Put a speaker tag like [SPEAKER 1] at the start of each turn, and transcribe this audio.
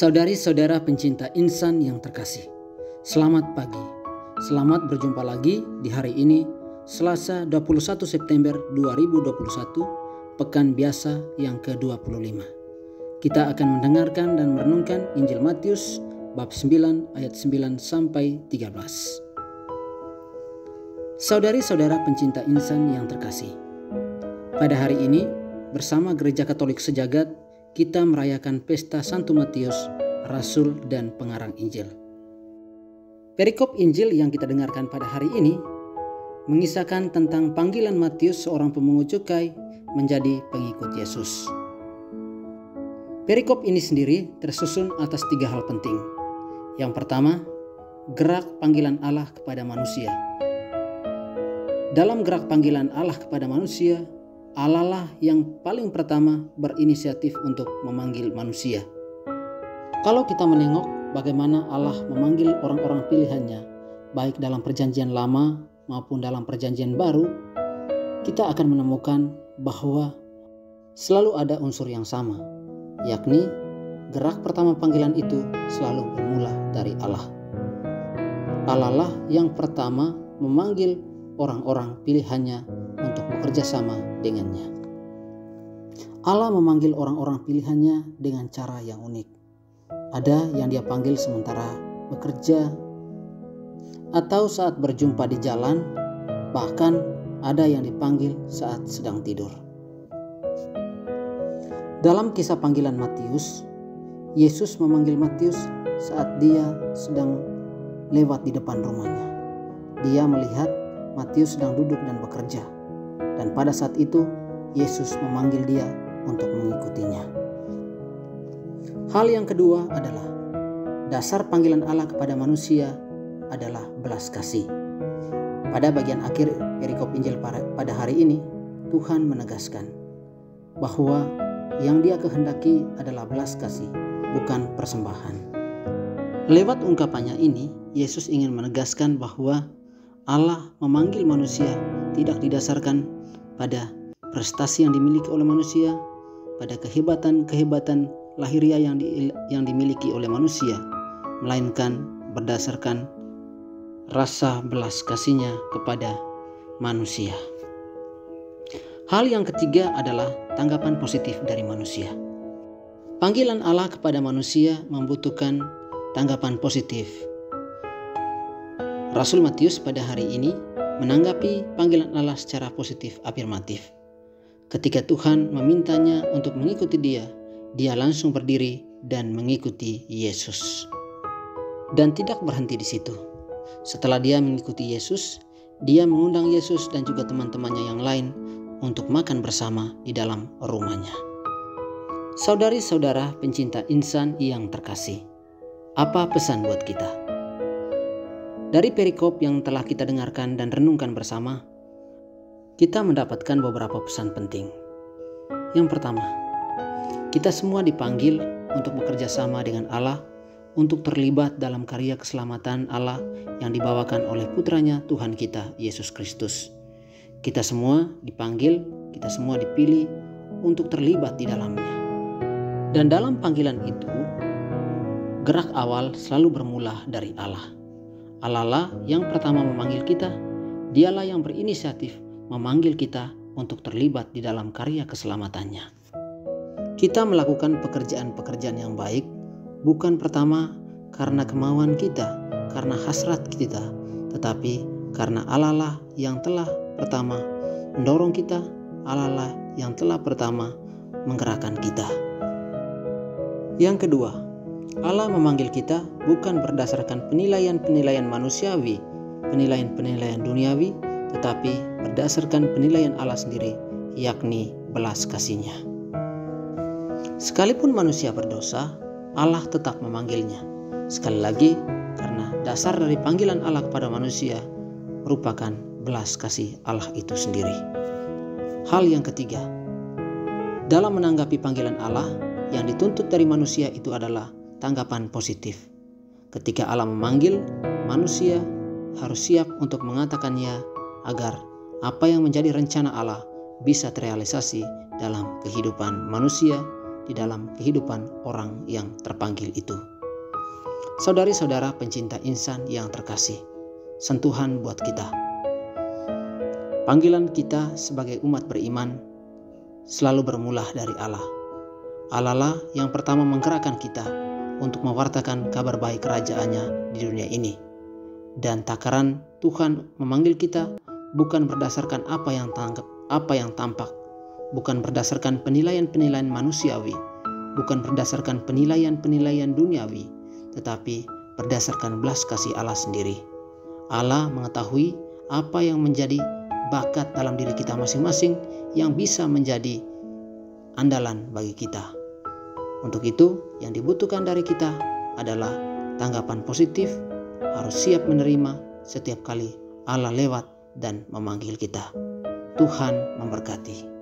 [SPEAKER 1] Saudari-saudara pencinta insan yang terkasih, selamat pagi. Selamat berjumpa lagi di hari ini, Selasa 21 September 2021, pekan biasa yang ke-25. Kita akan mendengarkan dan merenungkan Injil Matius bab 9 ayat 9 sampai 13. Saudari-saudara pencinta insan yang terkasih, pada hari ini bersama Gereja Katolik Sejagat kita merayakan pesta Santo Matius, Rasul dan Pengarang Injil. Perikop Injil yang kita dengarkan pada hari ini mengisahkan tentang panggilan Matius, seorang pemungut cukai, menjadi pengikut Yesus. Perikop ini sendiri tersusun atas 3 hal penting. Yang pertama, gerak panggilan Allah kepada manusia. Dalam gerak panggilan Allah kepada manusia, Allah lah yang paling pertama berinisiatif untuk memanggil manusia. Kalau kita menengok bagaimana Allah memanggil orang-orang pilihannya, baik dalam perjanjian lama maupun dalam perjanjian baru, kita akan menemukan bahwa selalu ada unsur yang sama, yakni gerak pertama panggilan itu selalu bermula dari Allah. Allah lah yang pertama memanggil orang-orang pilihannya untuk bekerja sama dengannya. Allah memanggil orang-orang pilihannya dengan cara yang unik. Ada yang dia panggil sementara bekerja, atau saat berjumpa di jalan, bahkan ada yang dipanggil saat sedang tidur. Dalam kisah panggilan Matius, Yesus memanggil Matius saat dia sedang lewat di depan rumahnya. Dia melihat Matius sedang duduk dan bekerja. Dan pada saat itu, Yesus memanggil dia untuk mengikutinya. Hal yang kedua adalah dasar panggilan Allah kepada manusia adalah belas kasih. Pada bagian akhir perikop Injil pada hari ini, Tuhan menegaskan bahwa yang Dia kehendaki adalah belas kasih, bukan persembahan. Lewat ungkapannya ini, Yesus ingin menegaskan bahwa Allah memanggil manusia tidak didasarkan pada prestasi yang dimiliki oleh manusia, pada kehebatan lahiriah yang dimiliki oleh manusia, melainkan berdasarkan rasa belas kasihnya kepada manusia. Hal yang ketiga adalah tanggapan positif dari manusia. Panggilan Allah kepada manusia membutuhkan tanggapan positif. Rasul Matius pada hari ini menanggapi panggilan Allah secara positif afirmatif. Ketika Tuhan memintanya untuk mengikuti dia langsung berdiri dan mengikuti Yesus. Dan tidak berhenti di situ. Setelah dia mengikuti Yesus, dia mengundang Yesus dan juga teman-temannya yang lain untuk makan bersama di dalam rumahnya. Saudari-saudara pencinta insan yang terkasih, apa pesan buat kita? Dari perikop yang telah kita dengarkan dan renungkan bersama, kita mendapatkan beberapa pesan penting. Yang pertama, kita semua dipanggil untuk bekerja sama dengan Allah, untuk terlibat dalam karya keselamatan Allah yang dibawakan oleh putranya Tuhan kita, Yesus Kristus. Kita semua dipanggil, kita semua dipilih untuk terlibat di dalamnya. Dan dalam panggilan itu, gerak awal selalu bermula dari Allah. Allah lah yang pertama memanggil kita, Dialah yang berinisiatif memanggil kita untuk terlibat di dalam karya keselamatannya. Kita melakukan pekerjaan-pekerjaan yang baik bukan pertama karena kemauan kita, karena hasrat kita, tetapi karena Allah lah yang telah pertama mendorong kita, Allah lah yang telah pertama menggerakkan kita. Yang kedua, Allah memanggil kita bukan berdasarkan penilaian-penilaian manusiawi, penilaian-penilaian duniawi, tetapi berdasarkan penilaian Allah sendiri, yakni belas kasih-Nya. Sekalipun manusia berdosa, Allah tetap memanggilnya. Sekali lagi, karena dasar dari panggilan Allah kepada manusia merupakan belas kasih Allah itu sendiri. Hal yang ketiga, dalam menanggapi panggilan Allah, yang dituntut dari manusia itu adalah tanggapan positif. Ketika Allah memanggil, manusia harus siap untuk mengatakannya agar apa yang menjadi rencana Allah bisa terrealisasi dalam kehidupan manusia, di di dalam kehidupan orang yang terpanggil itu. Saudari-saudara pencinta insan yang terkasih, sentuhan buat kita. Panggilan kita sebagai umat beriman selalu bermula dari Allah. Allah lah yang pertama menggerakkan kita untuk mewartakan kabar baik kerajaan-Nya di dunia ini. Dan takaran Tuhan memanggil kita bukan berdasarkan apa yang tampak, bukan berdasarkan penilaian-penilaian manusiawi, bukan berdasarkan penilaian-penilaian duniawi, tetapi berdasarkan belas kasih Allah sendiri. Allah mengetahui apa yang menjadi bakat dalam diri kita masing-masing yang bisa menjadi andalan bagi kita. Untuk itu, yang dibutuhkan dari kita adalah tanggapan positif, harus siap menerima setiap kali Allah lewat dan memanggil kita. Tuhan memberkati.